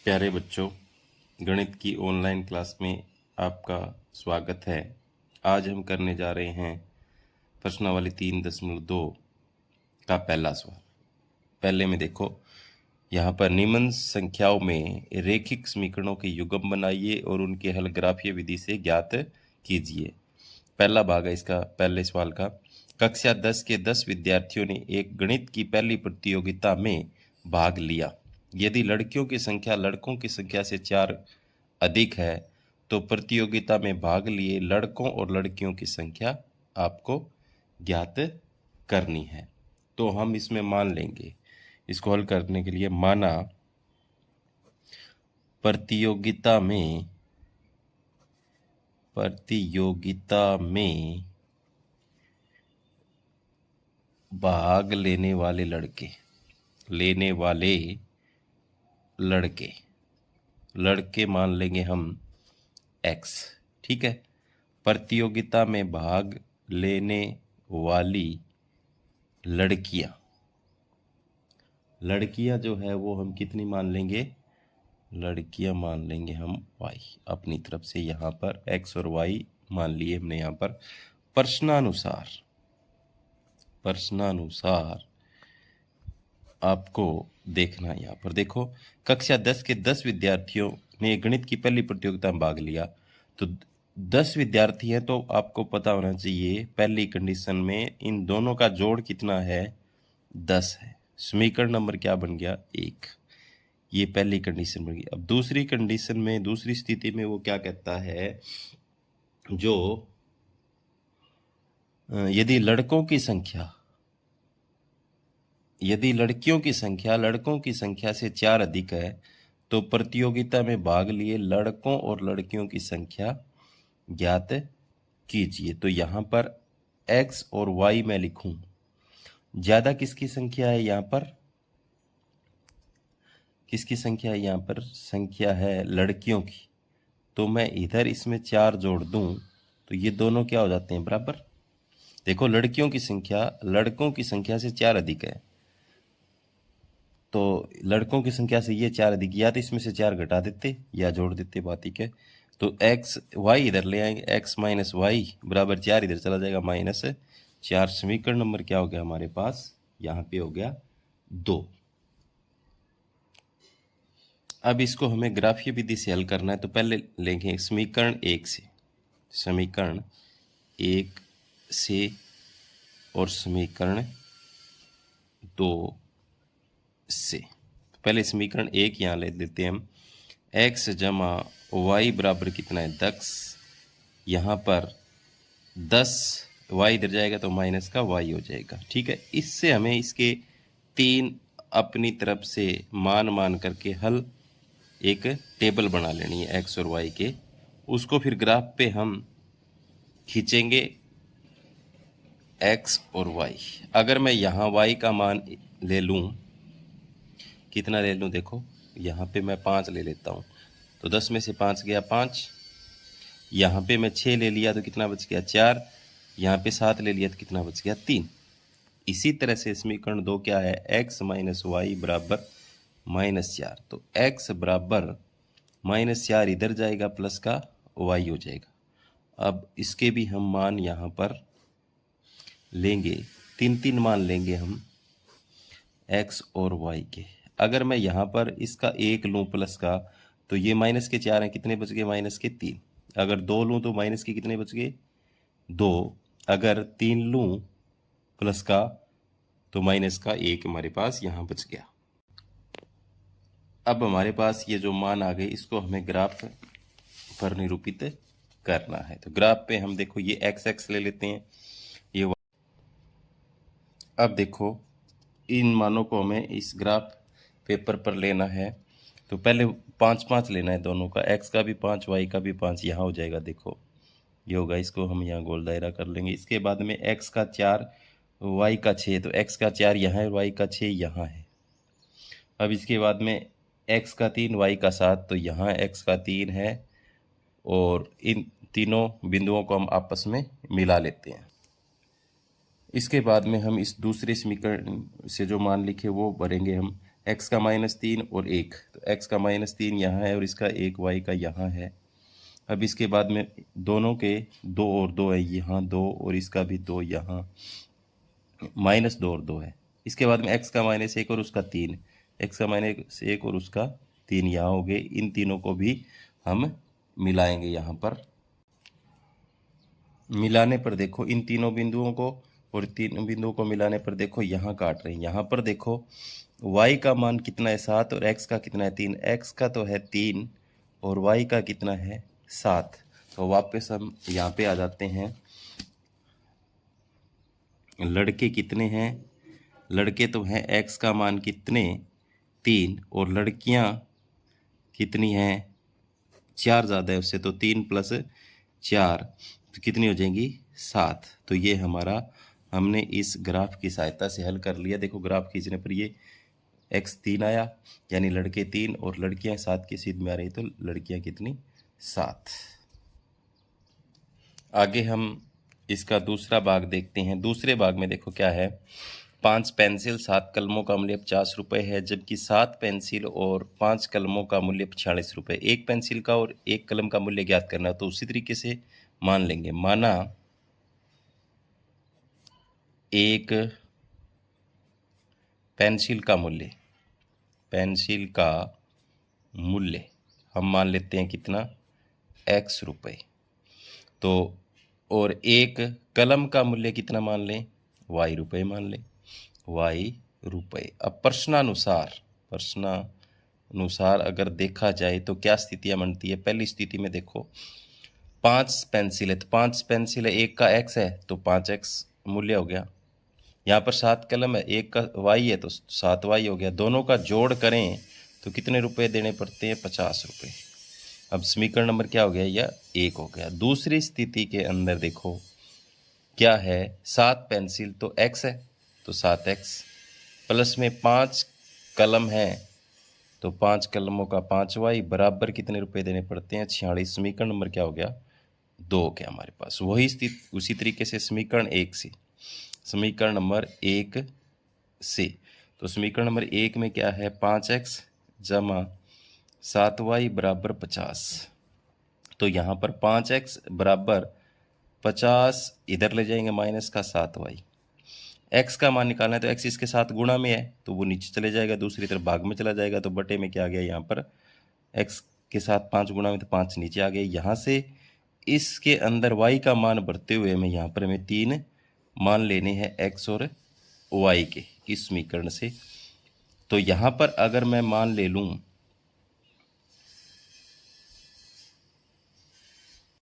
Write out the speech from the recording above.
प्यारे बच्चों, गणित की ऑनलाइन क्लास में आपका स्वागत है। आज हम करने जा रहे हैं प्रश्नावली 3.2 का पहला सवाल। पहले में देखो, यहाँ पर निम्न संख्याओं में रैखिक समीकरणों के युग्म बनाइए और उनके हल ग्राफीय विधि से ज्ञात कीजिए। पहला भाग है इसका, पहले सवाल का। कक्षा 10 के 10 विद्यार्थियों ने एक गणित की पहली प्रतियोगिता में भाग लिया। यदि लड़कियों की संख्या लड़कों की संख्या से 4 अधिक है तो प्रतियोगिता में भाग लिए लड़कों और लड़कियों की संख्या आपको ज्ञात करनी है। तो हम इसमें मान लेंगे, इसको हल करने के लिए माना प्रतियोगिता में भाग लेने वाले लड़के मान लेंगे हम x। ठीक है, प्रतियोगिता में भाग लेने वाली लड़कियां जो है वो हम कितनी मान लेंगे? लड़कियां मान लेंगे हम y अपनी तरफ से। यहाँ पर x और y मान लिए हमने। यहाँ पर प्रश्नानुसार आपको देखना है। यहाँ पर देखो, कक्षा 10 के 10 विद्यार्थियों ने गणित की पहली प्रतियोगिता में भाग लिया। तो 10 विद्यार्थी हैं, तो आपको पता होना चाहिए पहली कंडीशन में इन दोनों का जोड़ कितना है? 10 है। समीकरण नंबर क्या बन गया? 1। ये पहली कंडीशन बन गई। अब दूसरी कंडीशन में, दूसरी स्थिति में वो क्या कहता है, जो यदि लड़कियों की संख्या लड़कों की संख्या से 4 अधिक है तो प्रतियोगिता में भाग लिए लड़कों और लड़कियों की संख्या ज्ञात कीजिए। तो यहाँ पर x और y मैं लिखूं, ज्यादा किसकी संख्या है? यहाँ पर किसकी संख्या है? यहाँ पर संख्या है लड़कियों की। तो मैं इधर इसमें 4 जोड़ दूं तो ये दोनों क्या हो जाते हैं? बराबर। देखो, लड़कियों की संख्या लड़कों की संख्या से 4 अधिक है, तो लड़कों की संख्या से ये 4 अधिक, या तो इसमें से 4 घटा देते या जोड़ देते, बात ही क्या। तो x y इधर ले आएंगे, x माइनस वाई बराबर 4 इधर चला जाएगा -4। समीकरण नंबर क्या हो गया हमारे पास? यहाँ पे हो गया 2। अब इसको हमें ग्राफीय विधि से हल करना है। तो पहले लेंगे समीकरण 1 से और समीकरण 2 से। पहले समीकरण 1 यहाँ ले देते हैं हम। x जमा वाई बराबर कितना है? 10। यहाँ पर 10 y इधर जाएगा तो माइनस का y हो जाएगा। ठीक है, इससे हमें इसके 3 अपनी तरफ से मान करके हल एक टेबल बना लेनी है x और y के। उसको फिर ग्राफ पे हम खींचेंगे x और y। अगर मैं यहाँ y का मान ले लूँ, कितना ले लूँ? देखो, यहाँ पे मैं 5 ले लेता हूँ, तो 10 में से 5 गया 5। यहाँ पे मैं 6 ले लिया तो कितना बच गया? 4। यहाँ पे 7 ले लिया तो कितना बच गया? 3। इसी तरह से समीकरण 2 क्या है? x माइनस वाई बराबर -4। तो x बराबर -4 इधर जाएगा, प्लस का y हो जाएगा। अब इसके भी हम मान यहाँ पर लेंगे, 3 मान लेंगे हम x और y के। अगर मैं यहाँ पर इसका 1 लूँ प्लस का, तो ये माइनस के 4 हैं, कितने बच गए? -3। अगर 2 लूँ तो माइनस के कितने बच गए? 2। अगर 3 लूँ प्लस का, तो माइनस का 1 हमारे पास यहाँ बच गया। अब हमारे पास ये जो मान आ गए, इसको हमें ग्राफ पर निरूपित करना है। तो ग्राफ पे हम देखो, ये x ले लेते हैं, ये y। अब देखो, इन मानों को हमें इस ग्राफ पेपर पर लेना है। तो पहले 5 लेना है दोनों का, x का भी 5 y का भी 5। यहाँ हो जाएगा, देखो ये होगा। इसको हम यहाँ गोल दायरा कर लेंगे। इसके बाद में x का 4 y का 6, तो x का 4 यहाँ है, y का 6 यहाँ है। अब इसके बाद में x का 3 y का 7, तो यहाँ x का 3 है, और इन तीनों बिंदुओं को हम आपस में मिला लेते हैं। इसके बाद में हम इस दूसरे समीकरण से जो मान लिखे वो भरेंगे हम। x का -3 और 1, तो x का -3 यहाँ है और इसका 1 y का यहाँ है। अब इसके बाद में दोनों के 2 और 2 है, यहाँ 2 और इसका भी 2 यहाँ, -2 और 2 है। इसके बाद में x का -1 और उसका 3, x का -1 और उसका 3 यहाँ हो गए। इन तीनों को भी हम मिलाएंगे। यहाँ पर मिलाने पर देखो इन तीनों बिंदुओं को और तीनों बिंदुओं को मिलाने पर देखो यहाँ काट रहे हैं। यहाँ पर देखो y का मान कितना है 7 और x का कितना है 3। x का तो है 3 और y का कितना है 7। तो वापस हम यहाँ पे आ जाते हैं। लड़के कितने हैं? लड़के तो हैं x का मान कितने 3 और लड़कियाँ कितनी हैं 4 ज़्यादा है उससे, तो 3 + 4 तो कितनी हो जाएंगी 7। तो ये हमारा हमने इस ग्राफ की सहायता से हल कर लिया। देखो ग्राफ खींचने पर ये x 3 आया, यानी लड़के 3 और लड़कियां 7 की सीध में आ रही, तो लड़कियां कितनी 7। आगे हम इसका दूसरा भाग देखते हैं। दूसरे भाग में देखो क्या है, 5 पेंसिल 7 कलमों का मूल्य 50 रुपये है, जबकि 7 पेंसिल और 5 कलमों का मूल्य 46 रुपये। एक पेंसिल का और एक कलम का मूल्य ज्ञात करना, तो उसी तरीके से मान लेंगे। माना एक पेंसिल का मूल्य हम मान लेते हैं कितना x रुपये, तो और एक कलम का मूल्य कितना मान लें y रुपये मान लें, y रुपये। अब प्रश्नानुसार अगर देखा जाए तो क्या स्थितियां बनती है। पहली स्थिति में देखो 5 पेंसिल है, तो 5 पेंसिल है, एक का x है तो 5x मूल्य हो गया। यहाँ पर 7 कलम है, एक का y है तो 7y हो गया। दोनों का जोड़ करें तो कितने रुपए देने पड़ते हैं 50 रुपये। अब समीकरण नंबर क्या हो गया, या 1 हो गया। दूसरी स्थिति के अंदर देखो क्या है, 7 पेंसिल तो x है तो 7x प्लस में 5 कलम है तो 5 कलमों का 5y बराबर कितने रुपए देने पड़ते हैं 46। समीकरण नंबर क्या हो गया 2 हो गया हमारे पास। वही स्थिति उसी तरीके से समीकरण नंबर 1 से, तो समीकरण नंबर 1 में क्या है 5x जमा 7y बराबर 50। तो यहाँ पर 5x बराबर 50 इधर ले जाएंगे माइनस का 7y। x का मान निकालना है तो x इसके साथ गुणा में है तो वो नीचे चले जाएगा, दूसरी तरफ भाग में चला जाएगा, तो बटे में क्या आ गया यहाँ पर x के साथ 5 गुणा में तो 5 नीचे आ गए। यहाँ से इसके अंदर y का मान भरते हुए हमें यहाँ पर हमें 3 मान लेने हैं x और y के इस समीकरण से। तो यहाँ पर अगर मैं मान ले लूँ